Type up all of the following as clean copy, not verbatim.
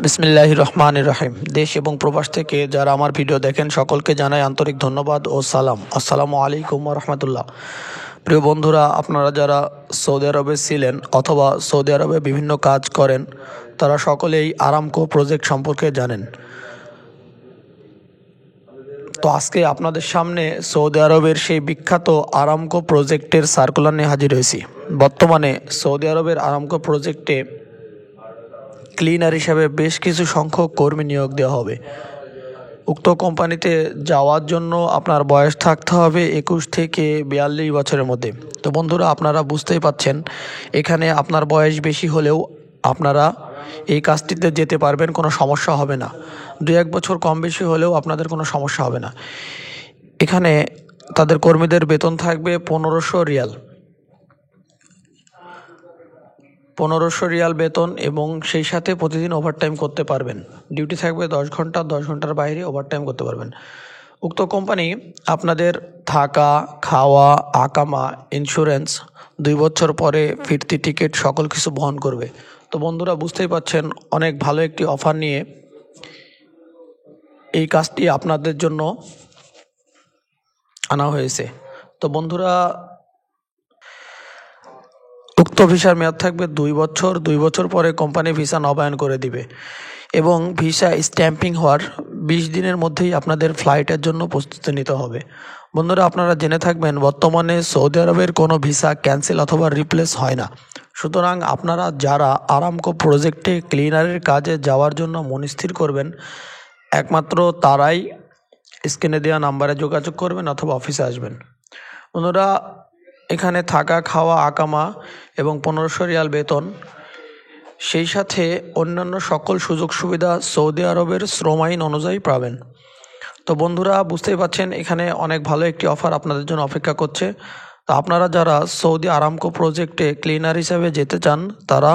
বিসমিল্লাহির রহমানির রহিম। দেশ এবং প্রবাস থেকে যারা আমার ভিডিও দেখেন সকলকে জানাই আন্তরিক ধন্যবাদ ও সালাম। আসসালামু আলাইকুম ওয়া রাহমাতুল্লাহ। প্রিয় বন্ধুরা, আপনারা যারা সৌদি আরবে ছিলেন অথবা সৌদি আরবে বিভিন্ন কাজ করেন তারা সকলেই আরামকো প্রজেক্ট সম্পর্কে জানেন। তো আজকে আপনাদের সামনে সৌদি আরবের সেই বিখ্যাত আরামকো প্রজেক্টের সার্কুলার নিয়ে হাজির হয়েছি। বর্তমানে সৌদি আরবের আরামকো প্রজেক্টে ক্লিনার হিসাবে বেশ কিছু সংখ্যক কর্মী নিয়োগ দেওয়া হবে। উক্ত কোম্পানিতে যাওয়ার জন্য আপনার বয়স থাকতে হবে 21 থেকে 42 বছরের মধ্যে। তো বন্ধুরা, আপনারা বুঝতেই পাচ্ছেন এখানে আপনার বয়স বেশি হলেও আপনারা এই কাজটিতে যেতে পারবেন, কোনো সমস্যা হবে না। 2-1 বছর কম বেশি হলেও আপনাদের কোনো সমস্যা হবে না। এখানে তাদের কর্মীদের বেতন থাকবে 1500 রিয়াল, 1500 রিয়াল বেতন, এবং সেই সাথে প্রতিদিন ওভারটাইম করতে পারবেন। ডিউটি থাকবে 10 ঘন্টা, 10 ঘন্টার বাইরে ওভারটাইম করতে পারবেন। উক্ত কোম্পানি আপনাদের থাকা, খাওয়া, আকামা, ইন্স্যুরেন্স, 2 বছর পরে ফিরতি টিকিট সকল কিছু বহন করবে। তো বন্ধুরা, বুঝতেই পাচ্ছেন অনেক ভালো একটি অফার নিয়ে এই কাজটি আপনাদের জন্য আনা হয়েছে। তো বন্ধুরা, উক্ত ভিসার মেয়াদ থাকবে 2 বছর। 2 বছর পরে কোম্পানি ভিসা নবায়ন করে দিবে এবং ভিসা স্ট্যাম্পিং হওয়ার 20 দিনের মধ্যেই আপনাদের ফ্লাইটের জন্য প্রস্তুতি নিতে হবে। বন্ধুরা, আপনারা জেনে থাকবেন বর্তমানে সৌদি আরবের কোনো ভিসা ক্যান্সেল অথবা রিপ্লেস হয় না। সুতরাং আপনারা যারা আরামকো প্রজেক্টে ক্লিনারের কাজে যাওয়ার জন্য মনস্থির করবেন, একমাত্র তারাই স্ক্রিনে দেওয়া নাম্বারে যোগাযোগ করবেন অথবা অফিসে আসবেন। বন্ধুরা, এখানে থাকা, খাওয়া, আকামা এবং 1500 রিয়াল বেতন, সেই সাথে অন্যান্য সকল সুযোগ সুবিধা সৌদি আরবের শ্রম আইন অনুযায়ী পাবেন। তো বন্ধুরা, বুঝতেই পাচ্ছেন এখানে অনেক ভালো একটি অফার আপনাদের জন্য অপেক্ষা করছে। তো আপনারা যারা সৌদি আরামকো প্রজেক্টে ক্লিনার হিসাবে যেতে চান তারা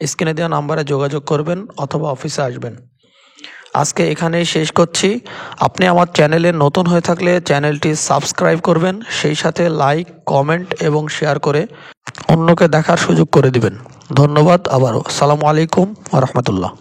স্ক্রিনে দেওয়া নাম্বারে যোগাযোগ করবেন অথবা অফিসে আসবেন। আজকে এখানেই শেষ করছি। আপনি আমার চ্যানেলে নতুন হয়ে থাকলে চ্যানেলটি সাবস্ক্রাইব করবেন, সেই সাথে লাইক, কমেন্ট এবং শেয়ার করে অন্যকে দেখার সুযোগ করে দিবেন। ধন্যবাদ। আবারও আসসালামু আলাইকুম ওয়া রাহমাতুল্লাহ।